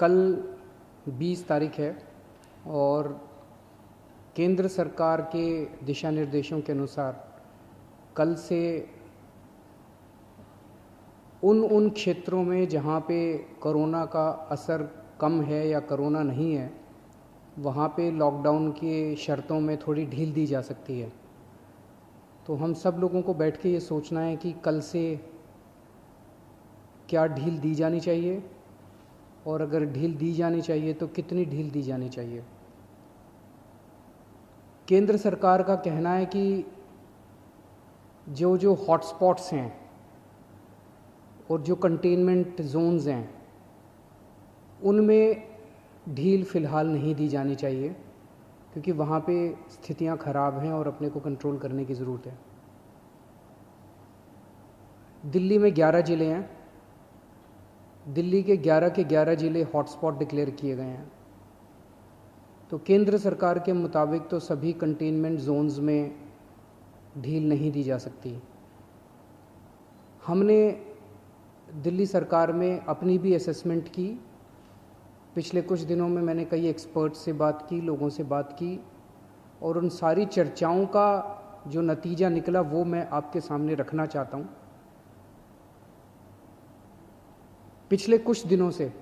कल 20 तारीख है और केंद्र सरकार के दिशा निर्देशों के अनुसार कल से उन क्षेत्रों में जहाँ पे कोरोना का असर कम है या कोरोना नहीं है, वहाँ पे लॉकडाउन के शर्तों में थोड़ी ढील दी जा सकती है। तो हम सब लोगों को बैठ के ये सोचना है कि कल से क्या ढील दी जानी चाहिए और अगर ढील दी जानी चाहिए तो कितनी ढील दी जानी चाहिए। केंद्र सरकार का कहना है कि जो हॉटस्पॉट्स हैं और जो कंटेनमेंट जोन्स हैं उनमें ढील फ़िलहाल नहीं दी जानी चाहिए, क्योंकि वहाँ पे स्थितियाँ ख़राब हैं और अपने को कंट्रोल करने की ज़रूरत है। दिल्ली में 11 ज़िले हैं। दिल्ली के 11 ज़िले हॉटस्पॉट डिक्लेयर किए गए हैं। तो केंद्र सरकार के मुताबिक तो सभी कंटेनमेंट जोन्स में ढील नहीं दी जा सकती। हमने दिल्ली सरकार में अपनी भी असेसमेंट की। पिछले कुछ दिनों में मैंने कई एक्सपर्ट से बात की, लोगों से बात की, और उन सारी चर्चाओं का जो नतीजा निकला वो मैं आपके सामने रखना चाहता हूँ। पिछले कुछ दिनों से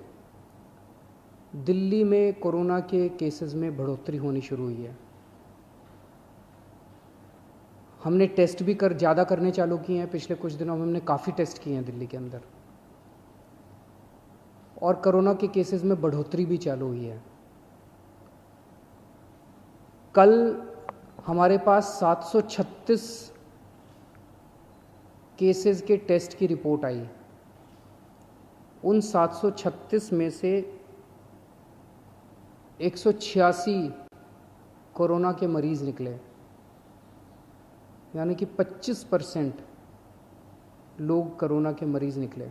दिल्ली में कोरोना के केसेस में बढ़ोतरी होनी शुरू हुई है। हमने टेस्ट भी ज़्यादा करने चालू किए हैं। पिछले कुछ दिनों में हमने काफ़ी टेस्ट किए हैं दिल्ली के अंदर, और कोरोना के केसेस में बढ़ोतरी भी चालू हुई है। कल हमारे पास 736 केसेस के टेस्ट की रिपोर्ट आई। उन 736 में से 186 कोरोना के मरीज़ निकले, यानी कि 25% लोग कोरोना के मरीज़ निकले।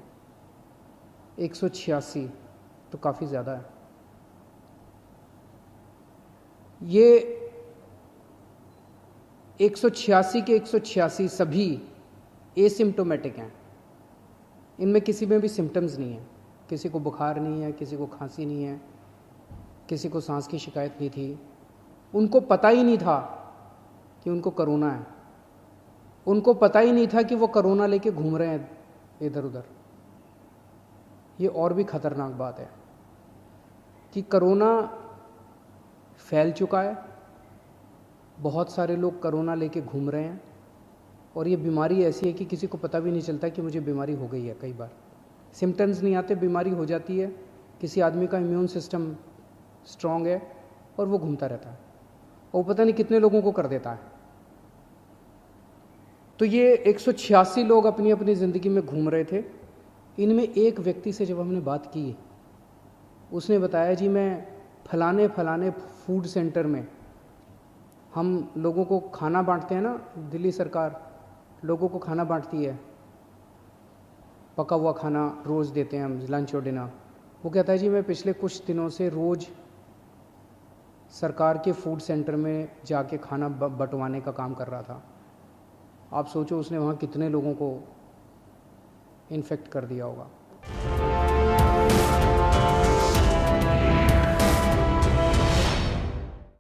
186 तो काफ़ी ज़्यादा है। ये 186 के 186 सभी एसिम्प्टोमेटिक हैं। इनमें किसी में भी सिम्टम्स नहीं है। किसी को बुखार नहीं है, किसी को खांसी नहीं है, किसी को सांस की शिकायत नहीं थी। उनको पता ही नहीं था कि उनको कोरोना है। उनको पता ही नहीं था कि वो कोरोना लेके घूम रहे हैं इधर उधर। ये और भी ख़तरनाक बात है कि कोरोना फैल चुका है। बहुत सारे लोग कोरोना लेके घूम रहे हैं, और ये बीमारी ऐसी है कि किसी को पता भी नहीं चलता कि मुझे बीमारी हो गई है। कई बार सिम्टम्स नहीं आते, बीमारी हो जाती है। किसी आदमी का इम्यून सिस्टम स्ट्रांग है और वो घूमता रहता है, और पता नहीं कितने लोगों को कर देता है। तो ये 186 लोग अपनी अपनी ज़िंदगी में घूम रहे थे। इनमें एक व्यक्ति से जब हमने बात की, उसने बताया जी मैं फलाने फूड सेंटर में, हम लोगों को खाना बांटते हैं ना, दिल्ली सरकार लोगों को खाना बांटती है, पका हुआ खाना रोज़ देते हैं हम, लंच और डिनर। वो कहता है जी मैं पिछले कुछ दिनों से रोज़ सरकार के फूड सेंटर में जाके खाना बंटवाने का काम कर रहा था। आप सोचो उसने वहाँ कितने लोगों को इन्फेक्ट कर दिया होगा।